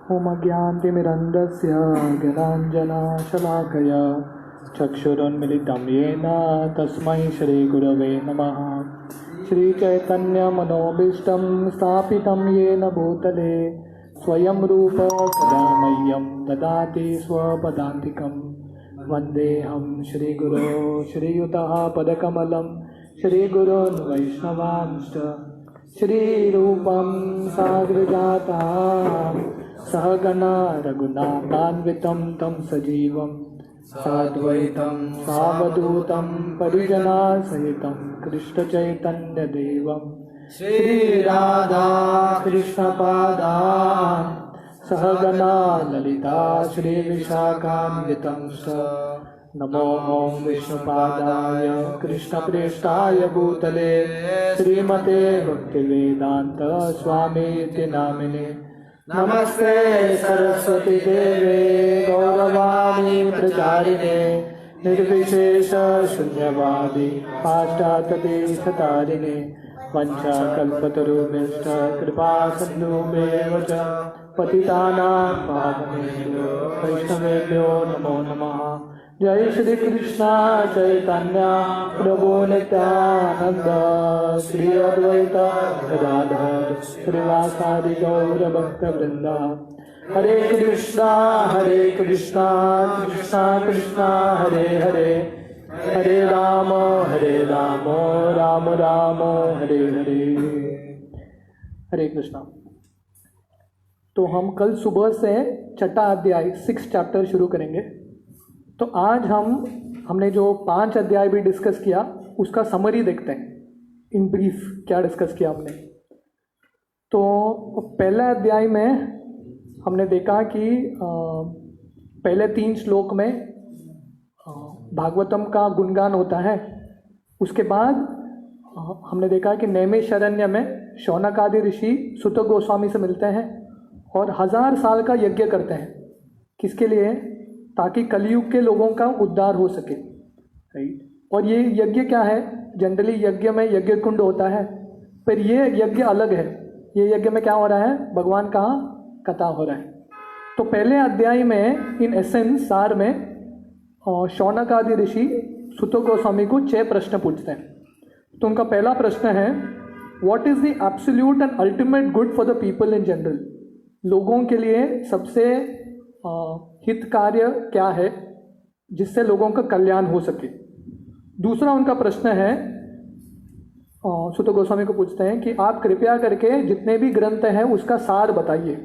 होमज्ञानतिमिरन्धस्य ज्ञानाञ्जनशलाकया चक्षुरुन्मिलितं येन तस्मै श्रीगुरवे नमः। श्रीचैतन्यमनोभीष्टं स्थापितं येन भूतले स्वयं रूप कदा मह्यं ददाति स्वपदान्तिकं। वन्देऽहं श्रीगुरो श्रीयुतः पदकमलं श्रीगुरोन् वैष्णवांश्च श्रीरूपं साग्रजातं सहगणा रघुनाथान्वितं तं सजीवं साद्वैतं सावधूतं परिजनसहितं कृष्णचैतन्यदेवं श्रीराधा कृष्णपादान् सहगणा ललिता श्रीविशाखान्वितं च। नमो विष्णुपादाय कृष्णप्रेष्ठाय भूतले श्रीमते भक्तिवेदांत स्वामीति नामिने। नमस्ते सरस्वती देवे गौरवाणी प्रचारिणे निर्विशेष शून्यवादी पाश्चात्यदेशतारिणे। वंशाकल्पतरुभ्यश्च कृपा सिन्धुभ्येव च पतितानां पावनेभ्यो वैष्णवेभ्यो नमो नमः। जय श्री कृष्ण चैतन्य प्रभु नित्यानंद श्री अद्वैत गदाधर श्रीवासादि गौर भक्त वृंद। हरे कृष्णा कृष्णा कृष्णा हरे हरे हरे राम राम राम हरे हरे। हरे कृष्णा। तो हम कल सुबह से छठा अध्याय 6 चैप्टर शुरू करेंगे। तो आज हमने जो 5 अध्याय भी डिस्कस किया उसका समरी देखते हैं। इन ब्रीफ क्या डिस्कस किया हमने। तो पहले अध्याय में हमने देखा कि पहले 3 श्लोक में भागवतम का गुणगान होता है। उसके बाद हमने देखा कि नैमिषारण्य में शौनक आदि ऋषि सुत गोस्वामी से मिलते हैं और 1000 साल का यज्ञ करते हैं। किसके लिए? ताकि कलयुग के लोगों का उद्धार हो सके। राइट। और ये यज्ञ क्या है? जनरली यज्ञ में यज्ञ कुंड होता है, पर ये यज्ञ अलग है। ये यज्ञ में क्या हो रहा है? भगवान का कथा हो रहा है। तो पहले अध्याय में इन एसेंस सार में शौनक आदि ऋषि सुत गोस्वामी को 6 प्रश्न पूछते हैं। तो उनका पहला प्रश्न है, what is the absolute and ultimate good for the people in general? लोगों के लिए सबसे हित कार्य क्या है जिससे लोगों का कल्याण हो सके। दूसरा उनका प्रश्न है, सुत गोस्वामी को पूछते हैं कि आप कृपया करके जितने भी ग्रंथ हैं उसका सार बताइए,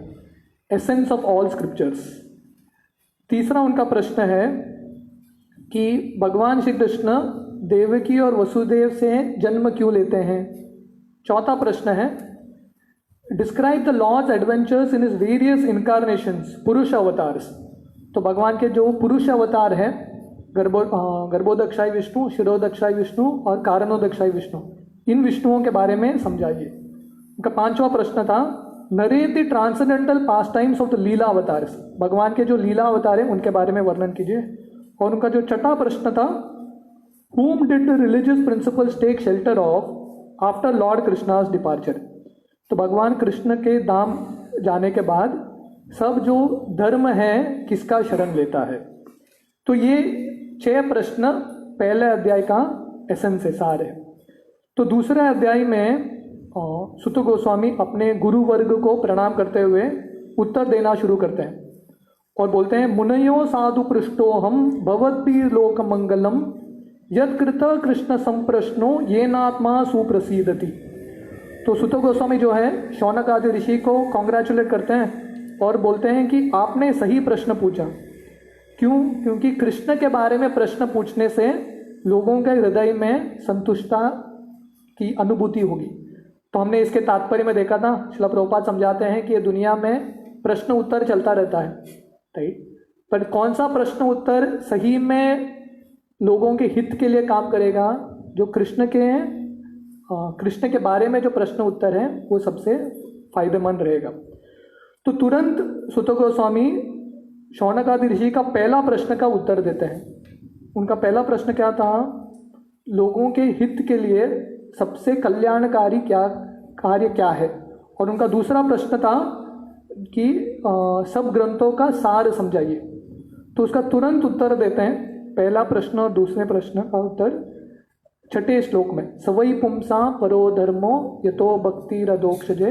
एसेंस ऑफ ऑल स्क्रिप्चर्स। तीसरा उनका प्रश्न है कि भगवान श्री कृष्ण देवकी और वसुदेव से जन्म क्यों लेते हैं। चौथा प्रश्न है, describe the lord's adventures in his various incarnations, पुरुष अवतार्स। तो भगवान के जो पुरुष अवतार हैं, गर्भोदक्षाई विष्णु, शिरोदक्षाई विष्णु और कारणोदक्षाई विष्णु, इन विष्णुओं के बारे में समझाइए। उनका 5वां प्रश्न था, narrate the transcendental pass times of the Leela avatars. भगवान के जो लीला अवतार हैं उनके बारे में वर्णन कीजिए। और उनका जो 6वां प्रश्न था, whom did the religious principles take shelter of after Lord Krishna's departure? तो भगवान कृष्ण के धाम जाने के बाद सब जो धर्म है किसका शरण लेता है। तो ये 6 प्रश्न पहले अध्याय का एसेंस है, सार है। तो दूसरे अध्याय में सुत गोस्वामी अपने गुरु वर्ग को प्रणाम करते हुए उत्तर देना शुरू करते हैं और बोलते हैं, मुनयो साधु पृष्ठो हम भवद्भिः लोक मंगलम यत्कृत कृष्ण संप्रश्नो ये नात्मा सुप्रसीदति। तो सुत गोस्वामी जो है शौनक आदि ऋषि को कॉन्ग्रेचुलेट करते हैं और बोलते हैं कि आपने सही प्रश्न पूछा। क्यों? क्योंकि कृष्ण के बारे में प्रश्न पूछने से लोगों के हृदय में संतुष्टता की अनुभूति होगी। तो हमने इसके तात्पर्य में देखा था, श्रील प्रभुपाद समझाते हैं कि ये दुनिया में प्रश्न उत्तर चलता रहता है, राइट। पर कौन सा प्रश्न उत्तर सही में लोगों के हित के लिए काम करेगा? जो कृष्ण के बारे में जो प्रश्न उत्तर है वो सबसे फायदेमंद रहेगा। तो तुरंत सुत गोस्वामी शौनक आदि ऋषि का पहला प्रश्न का उत्तर देते हैं। उनका पहला प्रश्न क्या था? लोगों के हित के लिए सबसे कल्याणकारी कार्य क्या है। और उनका दूसरा प्रश्न था, कि सब ग्रंथों का सार समझाइए। तो उसका तुरंत उत्तर देते हैं, पहला प्रश्न और दूसरे प्रश्न का उत्तर छठे श्लोक में, सवई पुंसा परो धर्मो यतो भक्ति रदोक्षजे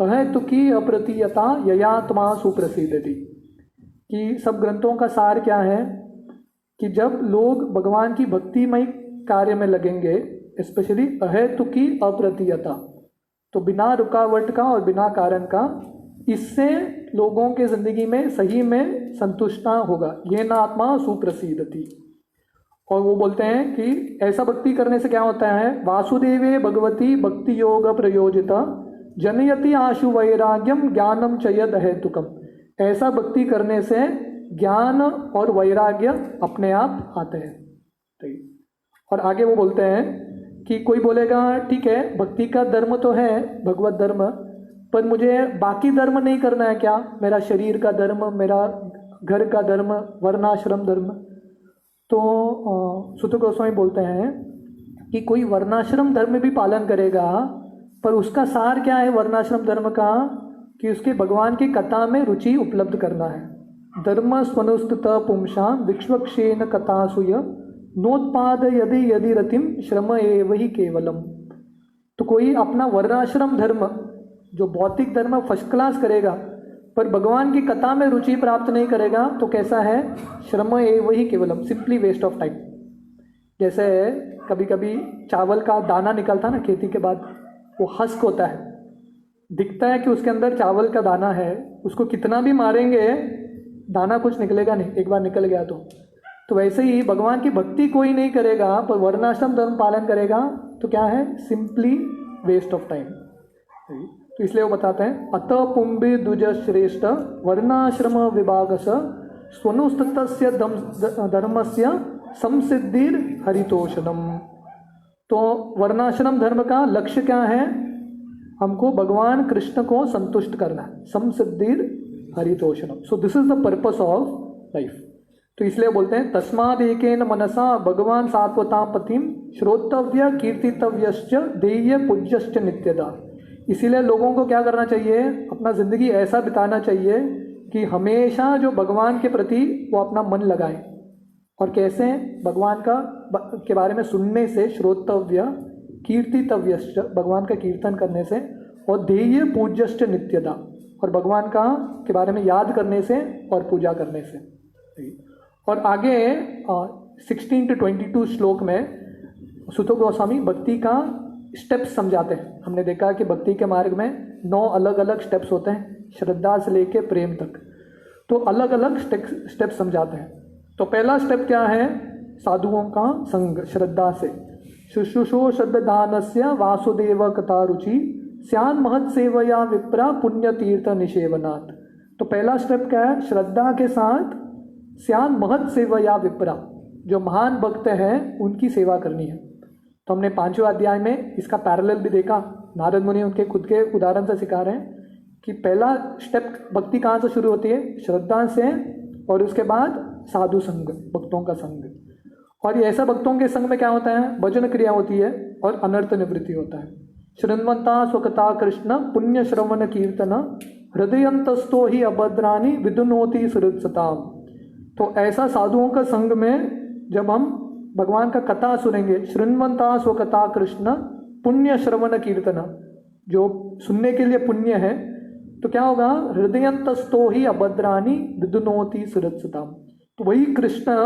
अहेतुकी अप्रतीयता ययात्मा सुप्रसिद्धति। कि सब ग्रंथों का सार क्या है कि जब लोग भगवान की भक्तिमय कार्य में लगेंगे, स्पेशली अहेतुकी अप्रतीयता, तो बिना रुकावट का और बिना कारण का, इससे लोगों के जिंदगी में सही में संतुष्टता होगा। ये ना आत्मा सुप्रसिद्धति। और वो बोलते हैं कि ऐसा भक्ति करने से क्या होता है, वासुदेवे भगवती भक्ति योग प्रयोजिता जनयति आशु वैराग्यम ज्ञानम चयद हेतुकम। ऐसा भक्ति करने से ज्ञान और वैराग्य अपने आप आते हैं। और आगे वो बोलते हैं कि कोई बोलेगा ठीक है भक्ति का धर्म तो है भगवत धर्म, पर मुझे बाकी धर्म नहीं करना है क्या, मेरा शरीर का धर्म, मेरा घर का धर्म, वर्णाश्रम धर्म। तो सुत गोस्वामी बोलते हैं कि कोई वर्णाश्रम धर्म भी पालन करेगा, पर उसका सार क्या है वर्णाश्रम धर्म का, कि उसके भगवान की कथा में रुचि उपलब्ध करना है। धर्म स्वनुस्तुत पुंसा विक्ष्वक्षेन कथासुय नोत्पाद यदि यदि रतिम श्रम एव ही केवलम। तो कोई अपना वर्णाश्रम धर्म जो भौतिक धर्म फर्स्ट क्लास करेगा, पर भगवान की कथा में रुचि प्राप्त नहीं करेगा, तो कैसा है, श्रम एव ही केवलम, सिंपली वेस्ट ऑफ टाइम। जैसे कभी कभी चावल का दाना निकलता है ना खेती के बाद, वो हस्क होता है, दिखता है कि उसके अंदर चावल का दाना है, उसको कितना भी मारेंगे दाना कुछ निकलेगा नहीं, एक बार निकल गया तो वैसे ही भगवान की भक्ति कोई नहीं करेगा पर वर्णाश्रम धर्म पालन करेगा तो क्या है, सिंपली वेस्ट ऑफ टाइम। तो इसलिए वो बताते हैं अत पुंबि द्विज श्रेष्ठ वर्णाश्रम विभागस स्वनुस्तस्य धर्मस्य संसिद्धिर हरितोषणम। तो वर्णाश्रम धर्म का लक्ष्य क्या है, हमको भगवान कृष्ण को संतुष्ट करना है, संसिद्धिर हरितोषणम। So this is the purpose of life. तो इसलिए बोलते हैं तस्माद एकेन मनसा भगवान सात्वता पतिम श्रोतव्य कीर्तितव्यश्च देय पूज्यश्च नित्यदा। इसीलिए लोगों को क्या करना चाहिए, अपना जिंदगी ऐसा बिताना चाहिए कि हमेशा जो भगवान के प्रति वो अपना मन लगाए। और कैसे, भगवान के बारे में सुनने से, श्रोतव्य कीर्तितव्यश्च, भगवान का कीर्तन करने से, और देय पूज्यश्च नित्यदा, और भगवान के बारे में याद करने से और पूजा करने से। और आगे 16 to 22 श्लोक में सुत गोस्वामी भक्ति का स्टेप्स समझाते हैं। हमने देखा कि भक्ति के मार्ग में 9 अलग अलग स्टेप्स होते हैं, श्रद्धा से लेके प्रेम तक। तो अलग अलग स्टेप्स समझाते हैं। तो पहला स्टेप क्या है, साधुओं का संग श्रद्धा से। शुश्रूषो श्रद्धानस्य वासुदेव कथा रुचि स्यान महत् सेवया विप्रा पुण्य तीर्थ निषेवनात्। तो पहला स्टेप क्या है, श्रद्धा के साथ स्यान महत् सेवया विप्रा, जो महान भक्त हैं उनकी सेवा करनी है। तो हमने 5वें अध्याय में इसका पैरेलल भी देखा, नारद मुनि उनके खुद के उदाहरण से सिखा रहे हैं कि पहला स्टेप भक्ति कहाँ से शुरू होती है, श्रद्धा से, और उसके बाद साधु संग, भक्तों का संग। और ये ऐसा भक्तों के संग में क्या होता है, भजन क्रिया होती है और अनर्थ निवृत्ति होता है। श्रृण्वन्ता स्वकता कृष्ण पुण्य श्रवण कीर्तन हृदयंतस्तो ही अभद्रानी विदुनोति सुहृत्सताम। तो ऐसा साधुओं का संग में जब हम भगवान का कथा सुनेंगे, श्रृण्वन्ता स्वकथा कृष्ण पुण्य श्रवण कीर्तन, जो सुनने के लिए पुण्य है, तो क्या होगा, हृदयंतस्तो ही अभद्रानी विदुनोति सुहृत्सताम। तो वही कृष्ण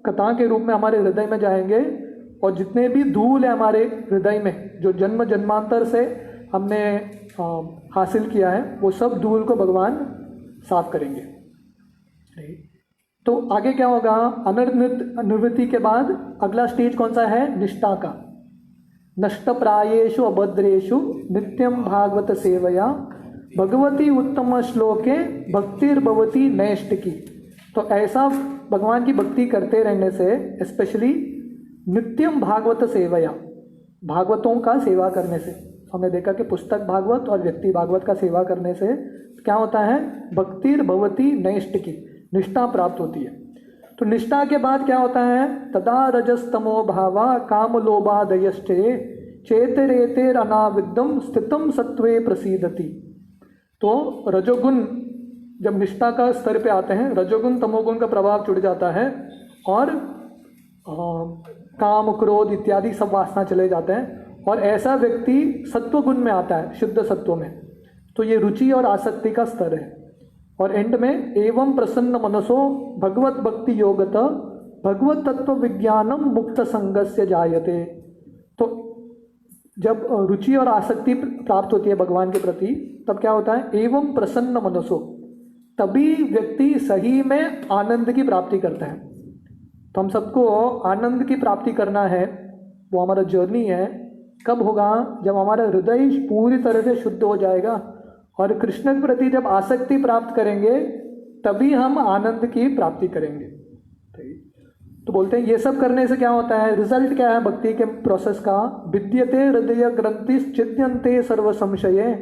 कथा के रूप में हमारे हृदय में जाएंगे, और जितने भी धूल है हमारे हृदय में, जो जन्म जन्मांतर से हमने हासिल किया है, वो सब धूल को भगवान साफ करेंगे। तो आगे क्या होगा, अनर्थ निवृत्ति के बाद अगला स्टेज कौन सा है, निष्ठा का। नष्ट प्रायेषु अभद्रेषु नित्यम भागवत सेवया भगवती उत्तम श्लोके भक्तिर्भवती नैष्टिकी। तो ऐसा भगवान की भक्ति करते रहने से, स्पेशली नित्यम भागवत सेवया, भागवतों का सेवा करने से, हमने देखा कि पुस्तक भागवत और व्यक्ति भागवत का सेवा करने से क्या होता है, भक्तिर्भवती नैष्टिकी, निष्ठा प्राप्त होती है। तो निष्ठा के बाद क्या होता है, तदा रजस्तमो भावा काम लोभादयश्चे चेतरेतेर अनाविद्यम स्थितम सत्वे प्रसीदति। तो रजोगुण जब निष्ठा का स्तर पे आते हैं रजोगुण तमोगुण का प्रभाव छूट जाता है और काम क्रोध इत्यादि सब वासना चले जाते हैं और ऐसा व्यक्ति सत्व गुण में आता है, शुद्ध सत्व में। तो ये रुचि और आसक्ति का स्तर है। और एंड में एवं प्रसन्न मनसो भगवत भक्ति योगत भगवत तत्व विज्ञानम मुक्त संगस्य जायते। तो जब रुचि और आसक्ति प्राप्त होती है भगवान के प्रति तब क्या होता है, एवं प्रसन्न मनसो, तभी व्यक्ति सही में आनंद की प्राप्ति करता है। तो हम सबको आनंद की प्राप्ति करना है, वो हमारा जर्नी है। कब होगा, जब हमारा हृदय पूरी तरह से शुद्ध हो जाएगा और कृष्ण के प्रति जब आसक्ति प्राप्त करेंगे तभी हम आनंद की प्राप्ति करेंगे। तो बोलते हैं ये सब करने से क्या होता है, रिजल्ट क्या है भक्ति के प्रोसेस का, विद्यते हृदय ग्रंथि छिद्यन्ते सर्व संशये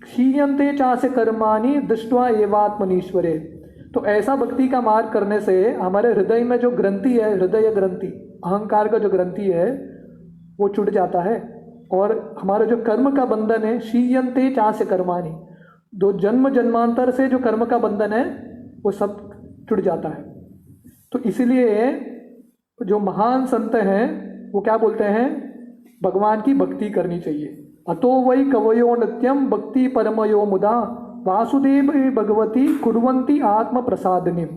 क्षीयन्ते चासे कर्माणि दृष्ट्वा एवात्मनीश्वरे। तो ऐसा भक्ति का मार्ग करने से हमारे हृदय में जो ग्रंथि है, हृदय ग्रंथि अहंकार का जो ग्रंथि है वो छूट जाता है और हमारा जो कर्म का बंधन है, क्षीयन्ते चासे कर्माणि, जो जन्म जन्मांतर से जो कर्म का बंधन है वो सब छूट जाता है। तो इसीलिए जो महान संत हैं वो क्या बोलते हैं, भगवान की भक्ति करनी चाहिए। अतो वै कवयो नित्यम भक्ति परमयो मुदा वासुदेव भगवती कुर्वन्ति आत्म प्रसादनिम।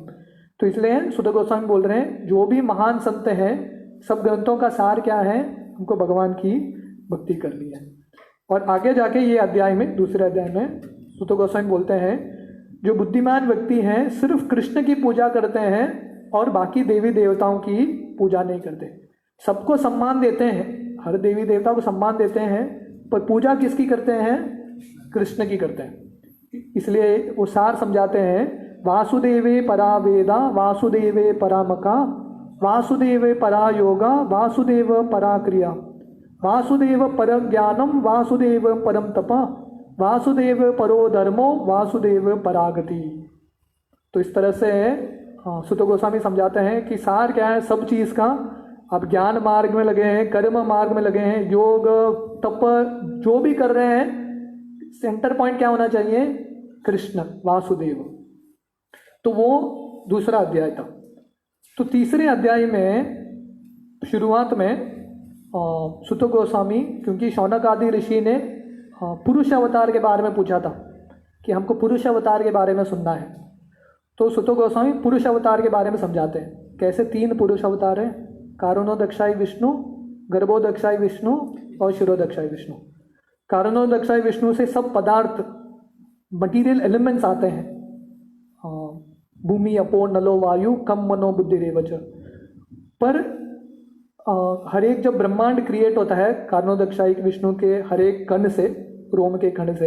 तो इसलिए सुत गोस्वामी बोल रहे हैं जो भी महान संत हैं, सब ग्रंथों का सार क्या है, हमको भगवान की भक्ति करनी है। और आगे जाके ये अध्याय में, दूसरे अध्याय में सुत गोस्वामी बोलते हैं जो बुद्धिमान व्यक्ति हैं सिर्फ कृष्ण की पूजा करते हैं और बाकी देवी देवताओं की पूजा नहीं करते। सबको सम्मान देते हैं, हर देवी देवता को सम्मान देते हैं, पर पूजा किसकी करते हैं, कृष्ण की करते हैं। इसलिए वो सार समझाते हैं, वासुदेवे परा वेदा वासुदेवे परामका वासुदेवे परा योगा वासुदेव परा क्रिया वासुदेव पर ज्ञानम वासुदेव परम तपा वासुदेव परो धर्मो वासुदेव परागति। तो इस तरह से सुत गोस्वामी समझाते हैं कि सार क्या है सब चीज़ का। आप ज्ञान मार्ग में लगे हैं, कर्म मार्ग में लगे हैं, योग तप जो भी कर रहे हैं, सेंटर पॉइंट क्या होना चाहिए, कृष्ण वासुदेव। तो वो दूसरा अध्याय था। तो तीसरे अध्याय में शुरुआत में सुत गोस्वामी, क्योंकि शौनक आदि ऋषि ने पुरुष अवतार के बारे में पूछा था कि हमको पुरुष अवतार के बारे में सुनना है, तो सुत गोस्वामी पुरुष अवतार के बारे में समझाते हैं। कैसे 3 पुरुष अवतार हैं, कारणोदक्षाई विष्णु, गर्भोदक्षाई विष्णु और शिरोदक्षाई विष्णु। कारणोदक्षाई विष्णु से सब पदार्थ मटीरियल एलिमेंट्स आते हैं, भूमि अपो नलो वायु कम मनो बुद्धि रेवच। पर हर एक जब ब्रह्मांड क्रिएट होता है कारणोदक्षाई विष्णु के हर एक कण से, रोम के कण से,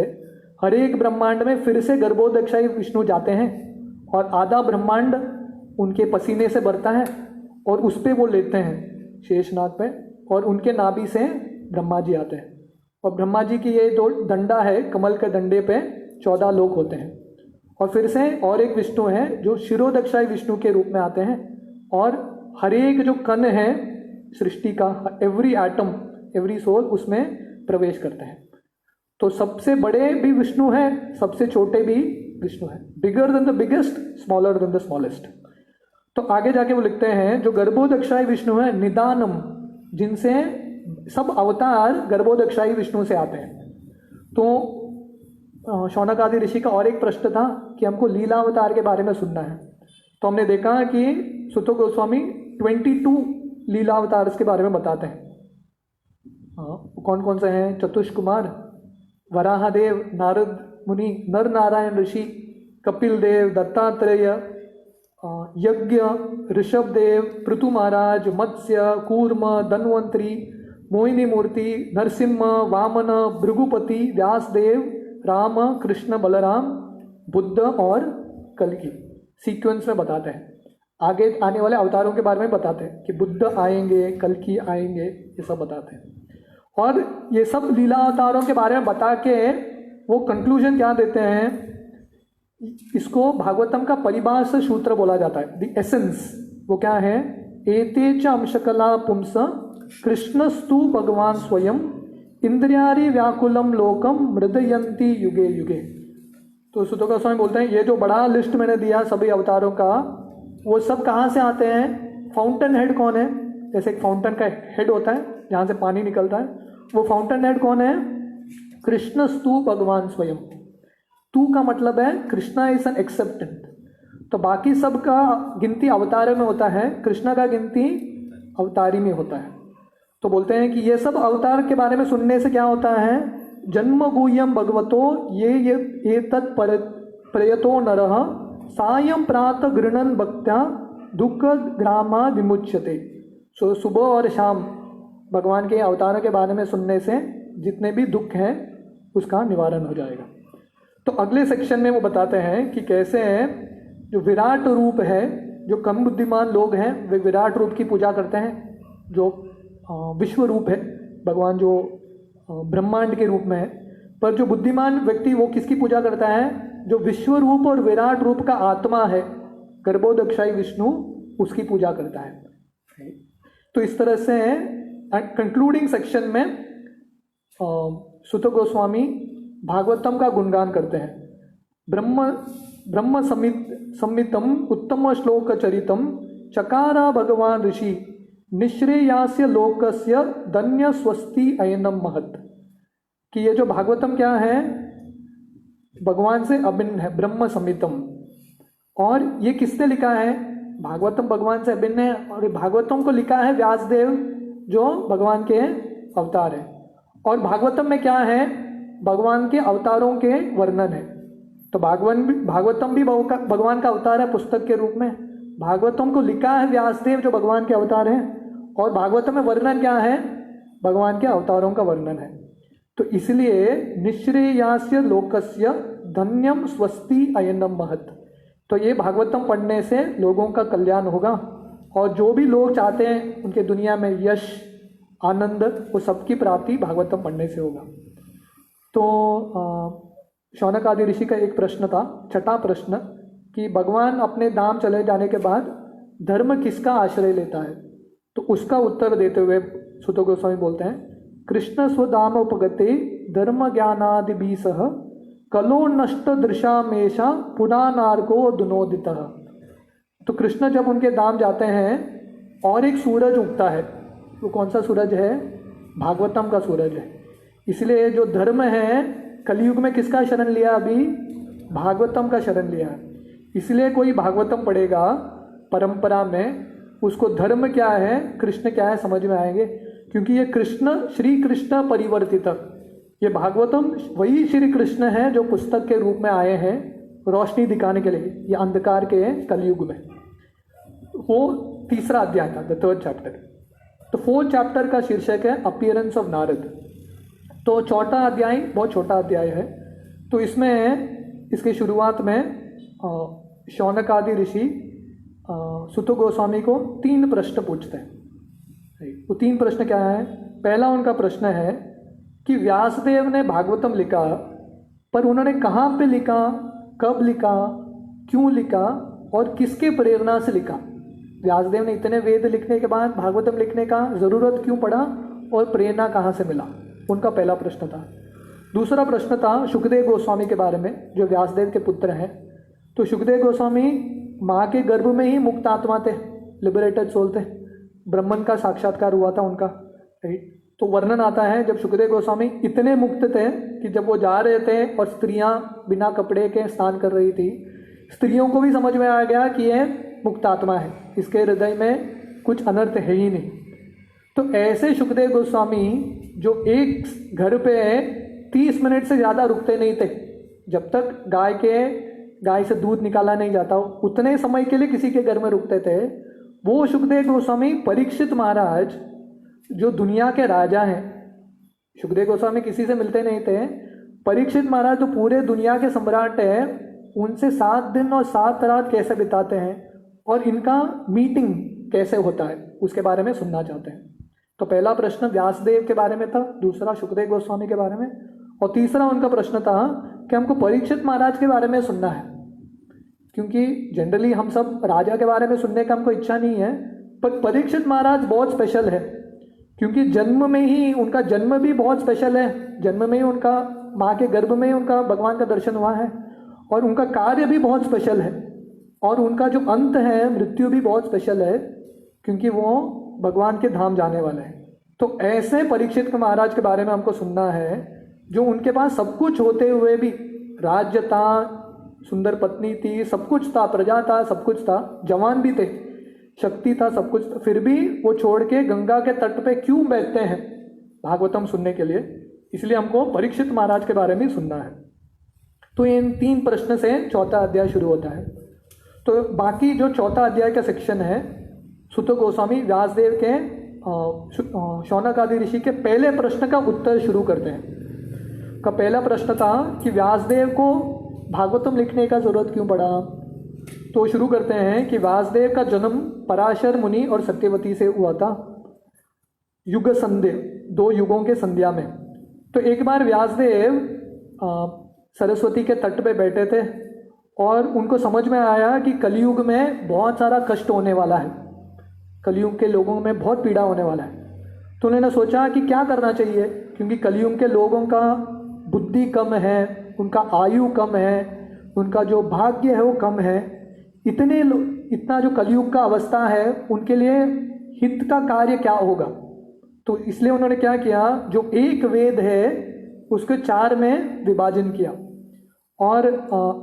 हर एक ब्रह्मांड में फिर से गर्भोदक्षाई विष्णु जाते हैं और आधा ब्रह्मांड उनके पसीने से भरता है और उस पर वो लेते हैं शेषनाग पे, और उनके नाभि से ब्रह्मा जी आते हैं। और ब्रह्मा जी की ये जो डंडा है, कमल के डंडे पे 14 लोक होते हैं। और फिर से और एक विष्णु है जो शिरोदक्षाई विष्णु के रूप में आते हैं और हर एक जो कण है सृष्टि का, एवरी एटम एवरी सोल उसमें प्रवेश करते हैं। तो सबसे बड़े भी विष्णु हैं, सबसे छोटे भी विष्णु हैं। Bigger than the biggest, smaller than the smallest. तो आगे जाके वो लिखते हैं जो गर्भोदक्षाई विष्णु है निदानम, जिनसे सब अवतार गर्भोदक्षाई विष्णु से आते हैं। तो शौनक आदि ऋषि का और एक प्रश्न था कि हमको लीला अवतार के बारे में सुनना है। तो हमने देखा कि सुत गोस्वामी 22 लीला अवतार के बारे में बताते हैं। कौन कौन से हैं, चतुष कुमार, वराहदेव, नारद मुनि, नर नारायण ऋषि, कपिल देव, दत्तात्रेय, यज्ञ, ऋषभ देव, पृथु महाराज, मत्स्य, कूर्म, धन्वंतरी, मोहिनी मूर्ति, नरसिम्हा, वामन, भृगुपति, व्यासदेव, राम, कृष्ण, बलराम, बुद्ध और कल्कि सीक्वेंस में बताते हैं। आगे आने वाले अवतारों के बारे में बताते हैं कि बुद्ध आएंगे, कल्कि आएंगे, ये सब बताते हैं। और ये सब लीला अवतारों के बारे में बता के वो कंक्लूजन क्या देते हैं, इसको भागवतम का परिभाष सूत्र बोला जाता है, द एसेंस। वो क्या है, एते च अंशकला पुंस कृष्णस्तु भगवान स्वयं इंद्रियारि व्याकुलम लोकम मृदयंती युगे युगे। तो सुतो गोस्वामी बोलते हैं ये जो बड़ा लिस्ट मैंने दिया सभी अवतारों का, वो सब कहाँ से आते हैं? फाउंटेन हेड कौन है? जैसे एक फाउंटेन का हेड होता है जहाँ से पानी निकलता है, वो फाउंटेन हेड कौन है? कृष्णस्तु भगवान स्वयं। तू का मतलब है कृष्णा इज एन एक्सेप्टेंट। तो बाकी सब का गिनती अवतार में होता है, कृष्णा का गिनती अवतारी में होता है। तो बोलते हैं कि ये सब अवतार के बारे में सुनने से क्या होता है? जन्म गुह्यम भगवतो ये तत् प्रयतो नरः सायं प्रातः गृणन भक्त्या दुख ग्रामा विमुच्यते। सो सुबह और शाम भगवान के अवतारों के बारे में सुनने से जितने भी दुख हैं उसका निवारण हो जाएगा। तो अगले सेक्शन में वो बताते हैं कि कैसे जो विराट रूप है, जो कम बुद्धिमान लोग हैं वे विराट रूप की पूजा करते हैं, जो विश्व रूप है भगवान जो ब्रह्मांड के रूप में है। पर जो बुद्धिमान व्यक्ति वो किसकी पूजा करता है? जो विश्व रूप और विराट रूप का आत्मा है, गर्भोदक्षाई विष्णु, उसकी पूजा करता है। तो इस तरह से कंक्लूडिंग सेक्शन में सुत गोस्वामी भागवतम का गुणगान करते हैं। ब्रह्म संमितम उत्तम श्लोक चरितम चकारा भगवान ऋषि निश्रेयास्य लोकस्य धन्य स्वस्ति अयनम महत्। कि ये जो भागवतम क्या है? भगवान से अभिन्न है, ब्रह्म संमितम। और ये किसने लिखा है? भागवतम भगवान से अभिन्न है, और भागवतम को लिखा है व्यासदेव जो भगवान के अवतार है। और भागवतम में क्या है? भगवान के अवतारों के वर्णन है। तो भागवतम भी भगवान का अवतार है पुस्तक के रूप में। भागवतम को लिखा है व्यासदेव जो भगवान के अवतार हैं, और भागवतम में वर्णन क्या है? भगवान के अवतारों का वर्णन है। तो इसलिए निश्रेयास्य लोकस्य धन्यम स्वस्ति अयनम महत्। तो ये भागवतम पढ़ने से लोगों का कल्याण होगा, और जो भी लोग चाहते हैं उनके दुनिया में यश आनंद, वो सबकी प्राप्ति भागवतम पढ़ने से होगा। तो शौनक आदि ऋषि का एक प्रश्न था, छठा प्रश्न, कि भगवान अपने धाम चले जाने के बाद धर्म किसका आश्रय लेता है? तो उसका उत्तर देते हुए सुत गोस्वामी बोलते हैं, कृष्ण स्वधाम उपगते धर्म ज्ञानादि सह कलो नष्ट दृशामेशा पुरानार्को दुनोदितः। तो कृष्ण जब उनके धाम जाते हैं और एक सूरज उगता है, वो कौन सा सूरज है? भागवतम का सूरज है। इसलिए जो धर्म है कलयुग में किसका शरण लिया? अभी भागवतम का शरण लिया। इसलिए कोई भागवतम पढ़ेगा परंपरा में, उसको धर्म क्या है, कृष्ण क्या है समझ में आएंगे। क्योंकि ये कृष्ण श्री कृष्ण परिवर्तित, ये भागवतम वही श्री कृष्ण है जो पुस्तक के रूप में आए हैं रोशनी दिखाने के लिए ये अंधकार के कलयुग में। वो तीसरा अध्याय था, द थर्ड चैप्टर। तो फोर्थ चैप्टर का शीर्षक है अपीयरेंस ऑफ नारद। तो चौथा अध्याय बहुत छोटा अध्याय है। तो इसमें इसकी शुरुआत में शौनक आदि ऋषि सुत गोस्वामी को 3 प्रश्न पूछते हैं। वो 3 प्रश्न क्या है? पहला उनका प्रश्न है कि व्यासदेव ने भागवतम लिखा, पर उन्होंने कहाँ पे लिखा, कब लिखा, क्यों लिखा और किसके प्रेरणा से लिखा? व्यासदेव ने इतने वेद लिखने के बाद भागवतम लिखने का ज़रूरत क्यों पड़ा और प्रेरणा कहाँ से मिला? उनका पहला प्रश्न था। दूसरा प्रश्न था शुकदेव गोस्वामी के बारे में, जो व्यासदेव के पुत्र हैं। तो शुकदेव गोस्वामी माँ के गर्भ में ही मुक्त आत्मा थे, लिबरेटेड सोल थे, ब्रह्मन का साक्षात्कार हुआ था उनका। तो वर्णन आता है जब शुकदेव गोस्वामी इतने मुक्त थे कि जब वो जा रहे थे और स्त्रियां बिना कपड़े के स्नान कर रही थी, स्त्रियों को भी समझ में आ गया कि ये मुक्त आत्मा है, इसके हृदय में कुछ अनर्थ है ही नहीं। तो ऐसे शुकदेव गोस्वामी जो एक घर पे 30 मिनट से ज़्यादा रुकते नहीं थे, जब तक गाय से दूध निकाला नहीं जाता उतने समय के लिए किसी के घर में रुकते थे। वो शुकदेव गोस्वामी परीक्षित महाराज जो दुनिया के राजा हैं, शुकदेव गोस्वामी किसी से मिलते नहीं थे, परीक्षित महाराज जो पूरे दुनिया के सम्राट हैं, उनसे 7 दिन और 7 रात कैसे बिताते हैं और इनका मीटिंग कैसे होता है उसके बारे में सुनना चाहते हैं। तो पहला प्रश्न व्यासदेव के बारे में था, दूसरा शुकदेव गोस्वामी के बारे में, और तीसरा उनका प्रश्न था कि हमको परीक्षित महाराज के बारे में सुनना है। क्योंकि जनरली हम सब राजा के बारे में सुनने का हमको इच्छा नहीं है, पर परीक्षित महाराज बहुत स्पेशल है, क्योंकि जन्म में ही उनका जन्म भी बहुत स्पेशल है। जन्म में ही उनका माँ के गर्भ में ही उनका भगवान का दर्शन हुआ है, और उनका कार्य भी बहुत स्पेशल है, और उनका जो अंत है मृत्यु भी बहुत स्पेशल है, क्योंकि वो भगवान के धाम जाने वाले हैं। तो ऐसे परीक्षित महाराज के बारे में हमको सुनना है, जो उनके पास सब कुछ होते हुए भी, राज्य था, सुंदर पत्नी थी, सब कुछ था, प्रजा था, सब कुछ था, जवान भी थे, शक्ति था, सब कुछ था, फिर भी वो छोड़ के गंगा के तट पे क्यों बैठते हैं भागवतम सुनने के लिए। इसलिए हमको परीक्षित महाराज के बारे में सुनना है। तो इन 3 प्रश्न से चौथा अध्याय शुरू होता है। तो बाकी जो चौथा अध्याय का सेक्शन है, सुत गोस्वामी व्यासदेव के शौनक आदि ऋषि के पहले प्रश्न का उत्तर शुरू करते हैं। का पहला प्रश्न था कि व्यासदेव को भागवतम लिखने का जरूरत क्यों पड़ा। तो शुरू करते हैं कि व्यासदेव का जन्म पराशर मुनि और सत्यवती से हुआ था, युग संध्या, 2 युगों के संध्या में। तो एक बार व्यासदेव सरस्वती के तट पे बैठे थे और उनको समझ में आया कि कलयुग में बहुत सारा कष्ट होने वाला है, कलयुग के लोगों में बहुत पीड़ा होने वाला है। तो उन्होंने सोचा कि क्या करना चाहिए, क्योंकि कलयुग के लोगों का बुद्धि कम है, उनका आयु कम है, उनका जो भाग्य है वो कम है, इतना जो कलयुग का अवस्था है उनके लिए हित का कार्य क्या होगा। तो इसलिए उन्होंने क्या किया, जो एक वेद है उसके 4 में विभाजन किया और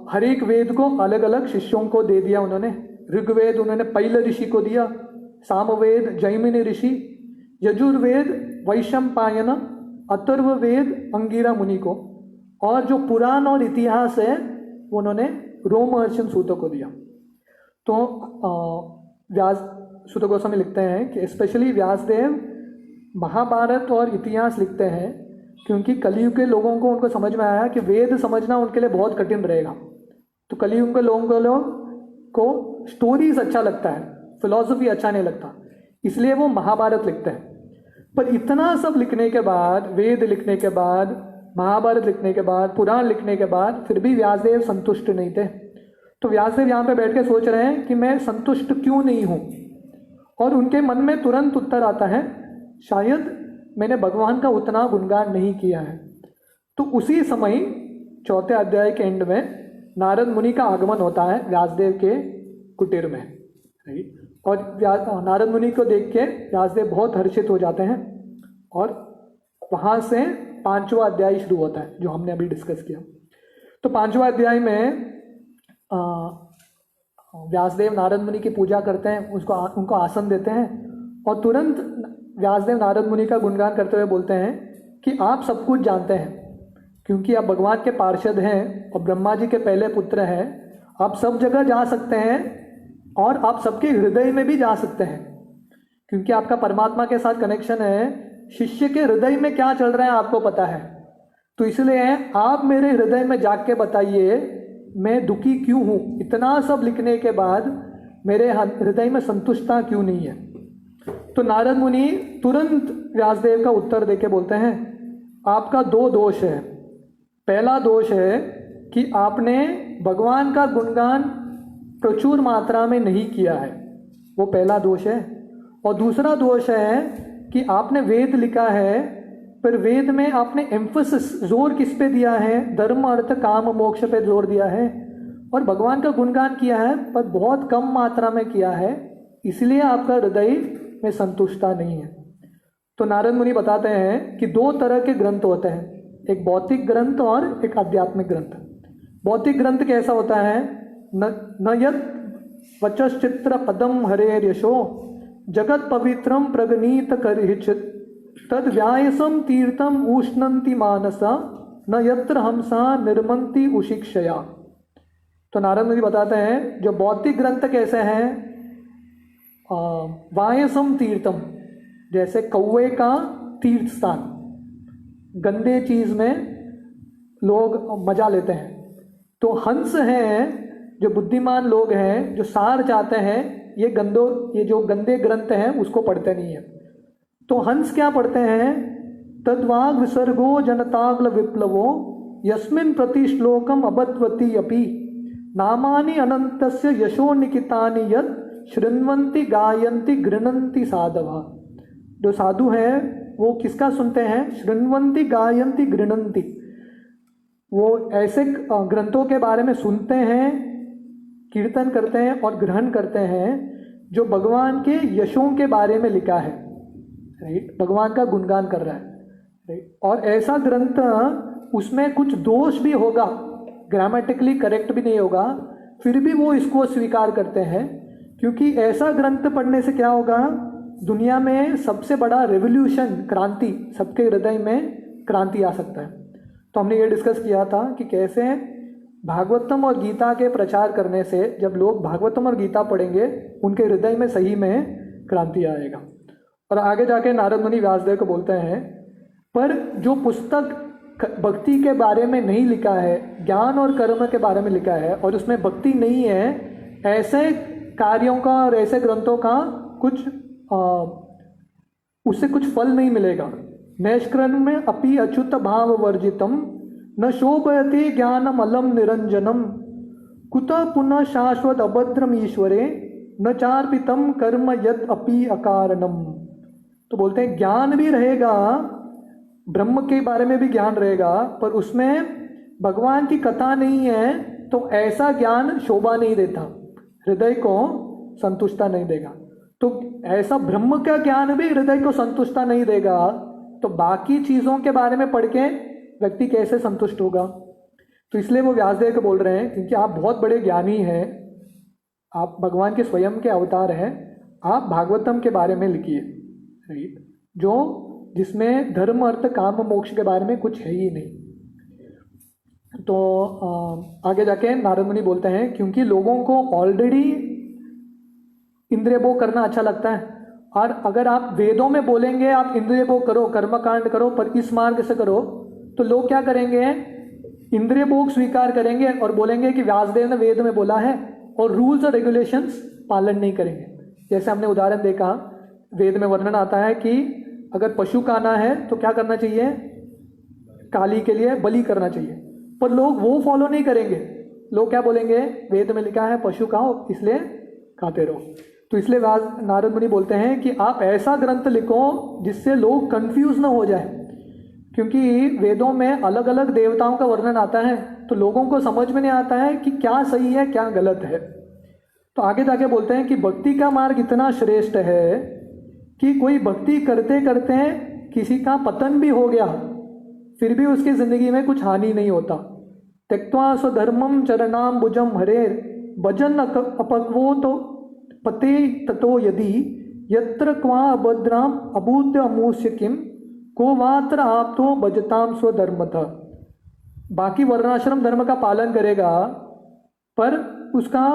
हर एक वेद को अलग अलग शिष्यों को दे दिया उन्होंने। ऋग्वेद उन्होंने पैल ऋषि को दिया, सामवेद जैमिनी ऋषि, यजुर्वेद वैशंपायन, अथर्ववेद अंगिरा मुनि को, और जो पुराण और इतिहास है वो उन्होंने रोमहर्षि सूत को दिया। तो सुत गोस्वामी लिखते हैं कि स्पेशली व्यासदेव महाभारत और इतिहास लिखते हैं, क्योंकि कलयुग के लोगों को उनको समझ में आया कि वेद समझना उनके लिए बहुत कठिन रहेगा। तो कलयुग के लोगों को स्टोरीज अच्छा लगता है, फिलॉसफी अच्छा नहीं लगता, इसलिए वो महाभारत लिखते हैं। पर इतना सब लिखने के बाद, वेद लिखने के बाद, महाभारत लिखने के बाद, पुराण लिखने के बाद, फिर भी व्यासदेव संतुष्ट नहीं थे। तो व्यासदेव यहाँ पे बैठ के सोच रहे हैं कि मैं संतुष्ट क्यों नहीं हूँ, और उनके मन में तुरंत उत्तर आता है, शायद मैंने भगवान का उतना गुणगान नहीं किया है। तो उसी समय चौथे अध्याय के एंड में नारद मुनि का आगमन होता है व्यासदेव के कुटीर में, और नारद मुनि को देख के व्यासदेव बहुत हर्षित हो जाते हैं, और वहाँ से 5वां अध्याय शुरू होता है जो हमने अभी डिस्कस किया। तो 5वां अध्याय में व्यासदेव नारद मुनि की पूजा करते हैं, उनको आसन देते हैं, और तुरंत व्यासदेव नारद मुनि का गुणगान करते हुए बोलते हैं कि आप सब कुछ जानते हैं, क्योंकि आप भगवान के पार्षद हैं और ब्रह्मा जी के पहले पुत्र हैं, आप सब जगह जा सकते हैं और आप सबके हृदय में भी जा सकते हैं, क्योंकि आपका परमात्मा के साथ कनेक्शन है। शिष्य के हृदय में क्या चल रहा है आपको पता है, तो इसलिए आप मेरे हृदय में जाके बताइए मैं दुखी क्यों हूँ, इतना सब लिखने के बाद मेरे हृदय में संतुष्टता क्यों नहीं है। तो नारद मुनि तुरंत व्यासदेव का उत्तर देके बोलते हैं, आपका 2 दोष है। पहला दोष है कि आपने भगवान का गुणगान प्रचुर मात्रा में नहीं किया है, वो पहला दोष है। और दूसरा दोष है कि आपने वेद लिखा है, पर वेद में आपने एम्फसिस, जोर किस पे दिया है, धर्म अर्थ काम मोक्ष पे जोर दिया है, और भगवान का गुणगान किया है पर बहुत कम मात्रा में किया है, इसलिए आपका हृदय में संतुष्टता नहीं है। तो नारद मुनि बताते हैं कि 2 तरह के ग्रंथ होते हैं, एक भौतिक ग्रंथ और एक आध्यात्मिक ग्रंथ। भौतिक ग्रंथ कैसा होता है, न यत् वचश्चित्र पदम हरेर यशो जगत पवित्रम प्रगनीत करहिचित तद व्यायसम तीर्थम उष्णंति मानसा न यत्र हमसा निर्मंति उशिक्षया। तो नारद मुनि बताते हैं जो भौतिक ग्रंथ कैसे हैं, वायसम तीर्थम, जैसे कौवे का तीर्थ स्थान, गंदे चीज में लोग मजा लेते हैं। तो हंस हैं जो बुद्धिमान लोग हैं, जो सार चाहते हैं, ये जो गंदे ग्रंथ हैं उसको पढ़ते नहीं है। तो हंस क्या पढ़ते हैं, तद्वाग विसर्गो जनताग्ल विप्लवो यस्मिन प्रति श्लोकम अबद्वती अपि नामानि अनंतस्य यशो निकितानि यत् शृण्वन्ति गायन्ति गृणन्ति साधवा। जो साधु हैं वो किसका सुनते हैं, शृण्वन्ति गायन्ति गृणन्ति, वो ऐसे ग्रंथों के बारे में सुनते हैं, कीर्तन करते हैं और ग्रहण करते हैं जो भगवान के यशों के बारे में लिखा है, राइट, भगवान का गुणगान कर रहा है, राइट। और ऐसा ग्रंथ उसमें कुछ दोष भी होगा, ग्रामेटिकली करेक्ट भी नहीं होगा, फिर भी वो इसको स्वीकार करते हैं, क्योंकि ऐसा ग्रंथ पढ़ने से क्या होगा, दुनिया में सबसे बड़ा रेवोल्यूशन, क्रांति, सबके हृदय में क्रांति आ सकता है। तो हमने ये डिस्कस किया था कि कैसे भागवतम और गीता के प्रचार करने से जब लोग भागवतम और गीता पढ़ेंगे उनके हृदय में सही में क्रांति आएगा। और आगे जाके नारद मुनि व्यासदेव को बोलते हैं, पर जो पुस्तक भक्ति के बारे में नहीं लिखा है, ज्ञान और कर्म के बारे में लिखा है और उसमें भक्ति नहीं है, ऐसे कार्यों का और ऐसे ग्रंथों का कुछ उससे कुछ फल नहीं मिलेगा। नैष्कर्म में अपि अच्युत भाव वर्जितम न शोभयते ज्ञानम अलम निरंजनम कुतः पुनः शाश्वत अभद्रम ईश्वरे न चार्पितम कर्म यद अपि अकारणम। तो बोलते हैं ज्ञान भी रहेगा, ब्रह्म के बारे में भी ज्ञान रहेगा, पर उसमें भगवान की कथा नहीं है, तो ऐसा ज्ञान शोभा नहीं देता, हृदय को संतुष्टता नहीं देगा। तो ऐसा ब्रह्म का ज्ञान भी हृदय को संतुष्टता नहीं देगा, तो बाकी चीज़ों के बारे में पढ़ के व्यक्ति कैसे संतुष्ट होगा। तो इसलिए वो व्यासदेव को बोल रहे हैं, क्योंकि आप बहुत बड़े ज्ञानी हैं, आप भगवान के स्वयं के अवतार हैं, आप भागवतम के बारे में लिखिए, राइट, जो जिसमें धर्म अर्थ काम मोक्ष के बारे में कुछ है ही नहीं। तो आगे जाके नारद मुनि बोलते हैं, क्योंकि लोगों को ऑलरेडी इंद्रिय भोग करना अच्छा लगता है, और अगर आप वेदों में बोलेंगे आप इंद्रिय भोग करो, कर्मकांड करो, पर इस मार्ग से करो, तो लोग क्या करेंगे, इंद्रिय भोग स्वीकार करेंगे और बोलेंगे कि व्यासदेव ने वेद में बोला है, और रूल्स और रेगुलेशंस पालन नहीं करेंगे। जैसे हमने उदाहरण देखा, वेद में वर्णन आता है कि अगर पशु खाना है तो क्या करना चाहिए, काली के लिए बलि करना चाहिए, पर लोग वो फॉलो नहीं करेंगे। लोग क्या बोलेंगे, वेद में लिखा है पशु खाओ, इसलिए खाते रहो। तो इसलिए नारद मुनि बोलते हैं कि आप ऐसा ग्रंथ लिखो जिससे लोग कंफ्यूज ना हो जाए, क्योंकि वेदों में अलग अलग देवताओं का वर्णन आता है, तो लोगों को समझ में नहीं आता है कि क्या सही है क्या गलत है। तो आगे जाके बोलते हैं कि भक्ति का मार्ग इतना श्रेष्ठ है कि कोई भक्ति करते करते किसी का पतन भी हो गया, फिर भी उसकी जिंदगी में कुछ हानि नहीं होता। त्यक्त्वा स्वधर्मम चरणाम भुजम हरेर भजन अपक्वो तो पते ततो यदि यत्र क्वा अभद्राम अभूत अमूष्य किम को वात्र आप तो भजताम स्वधर्मतः। बाकी वर्णाश्रम धर्म का पालन करेगा, पर उसका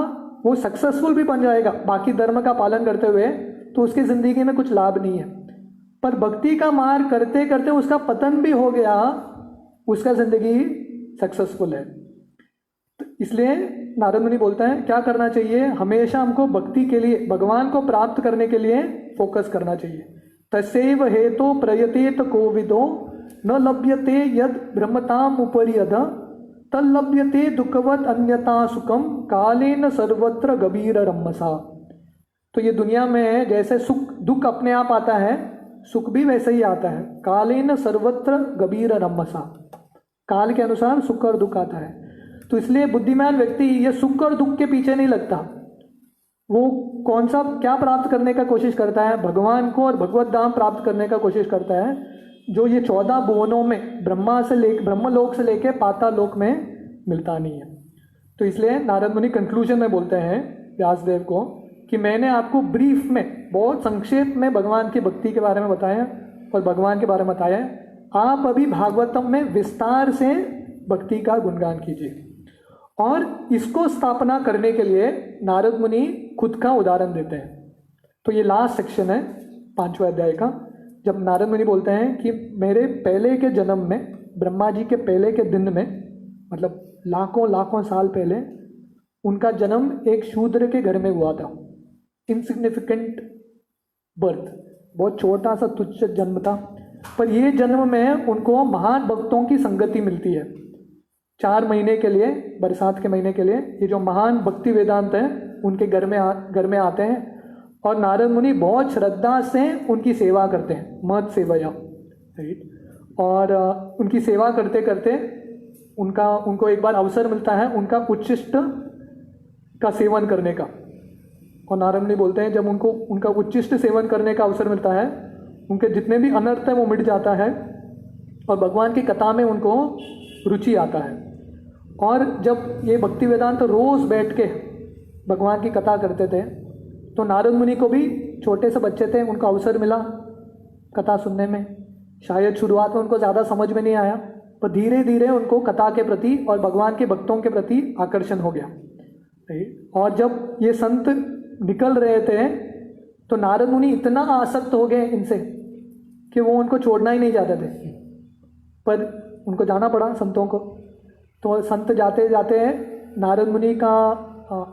वो सक्सेसफुल भी बन जाएगा बाकी धर्म का पालन करते हुए, तो उसकी ज़िंदगी में कुछ लाभ नहीं है। पर भक्ति का मार्ग करते करते उसका पतन भी हो गया, उसका ज़िंदगी सक्सेसफुल है। तो इसलिए नारद मुनि बोलते हैं क्या करना चाहिए, हमेशा हमको भक्ति के लिए, भगवान को प्राप्त करने के लिए फोकस करना चाहिए। तस्यैव हेतो प्रयतेत कोविदो न लभ्यते यद ब्रह्मताम उपरि अध तल्लभ्यते दुःखवत अन्यथा सुखम कालेन सर्वत्र गभीर रम्मसा। तो ये दुनिया में जैसे सुख दुख अपने आप आता है, सुख भी वैसे ही आता है। कालेन सर्वत्र गभीर रम्मसा, काल के अनुसार सुख और दुख आता है। तो इसलिए बुद्धिमान व्यक्ति ये सुख और दुख के पीछे नहीं लगता, वो कौन सा क्या प्राप्त करने का कोशिश करता है, भगवान को और भगवत धाम प्राप्त करने का कोशिश करता है, जो ये 14 भुवनों में ब्रह्मलोक से लेके पाताल लोक में मिलता नहीं है। तो इसलिए नारद मुनि कंक्लूजन में बोलते हैं व्यासदेव को कि मैंने आपको ब्रीफ में, बहुत संक्षेप में भगवान की भक्ति के बारे में बताया और भगवान के बारे में बताया। आप अभी भागवतम में विस्तार से भक्ति का गुणगान कीजिए। और इसको स्थापना करने के लिए नारद मुनि खुद का उदाहरण देते हैं। तो ये लास्ट सेक्शन है 5वें अध्याय का, जब नारद मुनि बोलते हैं कि मेरे पहले के जन्म में, ब्रह्मा जी के पहले के दिन में, मतलब लाखों लाखों साल पहले, उनका जन्म एक शूद्र के घर में हुआ था। इनसिग्निफिकेंट बर्थ, बहुत छोटा सा तुच्छ जन्म था, पर ये जन्म में उनको महान भक्तों की संगति मिलती है। 4 महीने के लिए, बरसात के महीने के लिए, ये जो महान भक्ति वेदांत हैं उनके घर में आते हैं, और नारद मुनि बहुत श्रद्धा से उनकी सेवा करते हैं, महत सेवया, राइट। और उनकी सेवा करते करते उनको एक बार अवसर मिलता है उनका उच्छिष्ट का सेवन करने का। और नारद मुनि बोलते हैं जब उनको उनका उच्छिष्ट सेवन करने का अवसर मिलता है, उनके जितने भी अनर्थ है वो मिट जाता है और भगवान की कथा में उनको रुचि आता है। और जब ये भक्ति वेदांत रोज़ बैठ के भगवान की कथा करते थे, तो नारद मुनि को भी, छोटे से बच्चे थे, उनको अवसर मिला कथा सुनने में। शायद शुरुआत में उनको ज़्यादा समझ में नहीं आया, पर धीरे धीरे उनको कथा के प्रति और भगवान के भक्तों के प्रति आकर्षण हो गया। और जब ये संत निकल रहे थे तो नारद मुनि इतना आसक्त हो गए इनसे कि वो उनको छोड़ना ही नहीं चाहते थे, पर उनको जाना पड़ा संतों को। तो संत जाते जाते नारद मुनि का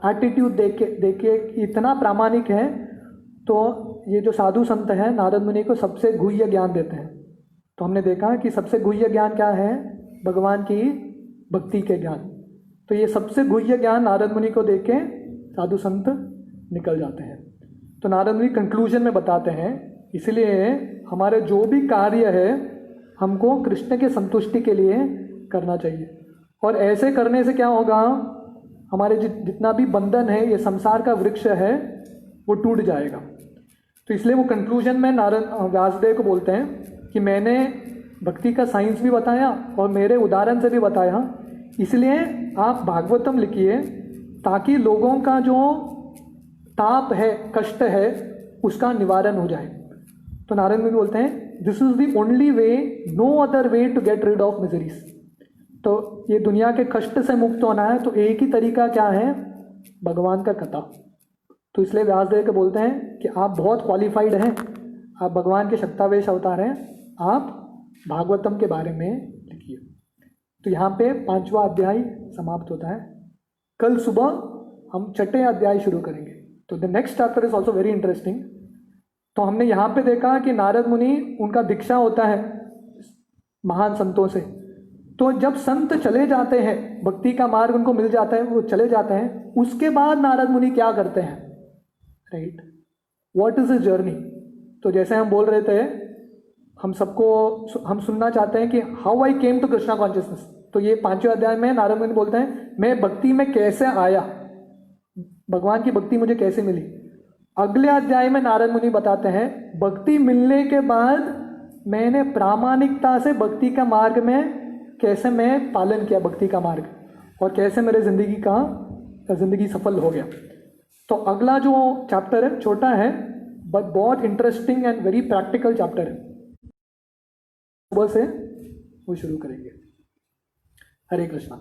एटीट्यूड देख के इतना प्रामाणिक है, तो ये जो साधु संत हैं नारद मुनि को सबसे गुह्य ज्ञान देते हैं। तो हमने देखा कि सबसे गुह्य ज्ञान क्या है, भगवान की भक्ति के ज्ञान। तो ये सबसे गुह्य ज्ञान नारद मुनि को देके साधु संत निकल जाते हैं। तो नारद मुनि कंक्लूजन में बताते हैं, इसलिए हमारे जो भी कार्य है हमको कृष्ण के संतुष्टि के लिए करना चाहिए। और ऐसे करने से क्या होगा, हमारे जितना भी बंधन है, ये संसार का वृक्ष है, वो टूट जाएगा। तो इसलिए वो कंक्लूजन में नारद व्यासदेव को बोलते हैं कि मैंने भक्ति का साइंस भी बताया और मेरे उदाहरण से भी बताया, इसलिए आप भागवतम लिखिए ताकि लोगों का जो ताप है, कष्ट है, उसका निवारण हो जाए। तो नारद मुनि बोलते हैं this is the only way, no other way to get rid of miseries. तो ये दुनिया के कष्ट से मुक्त होना है तो एक ही तरीका क्या है, भगवान का कथा। तो इसलिए व्यासदेव को बोलते हैं कि आप बहुत क्वालिफाइड हैं, आप भगवान के शक्तावेश अवतार हैं, आप भागवतम के बारे में लिखिए। तो यहाँ पे 5वां अध्याय समाप्त होता है। कल सुबह हम 6ठे अध्याय शुरू करेंगे। तो the next chapter is also very interesting. तो हमने यहाँ पे देखा कि नारद मुनि, उनका दीक्षा होता है महान संतों से। तो जब संत चले जाते हैं, भक्ति का मार्ग उनको मिल जाता है, वो चले जाते हैं, उसके बाद नारद मुनि क्या करते हैं, right, what is is journey. तो जैसे हम बोल रहे थे, हम सुनना चाहते हैं कि how I came to Krishna consciousness. तो ये 5वें अध्याय में नारद मुनि बोलते हैं मैं भक्ति में कैसे आया, भगवान की भक्ति मुझे कैसे मिली। अगले अध्याय में नारद मुनि बताते हैं भक्ति मिलने के बाद मैंने प्रामाणिकता से भक्ति का मार्ग में कैसे मैं पालन किया, भक्ति का मार्ग, और कैसे मेरे जिंदगी सफल हो गया। तो अगला जो चैप्टर है छोटा है बट बहुत interesting and very practical chapter है, सुबह से वो शुरू करेंगे। हरे कृष्णा।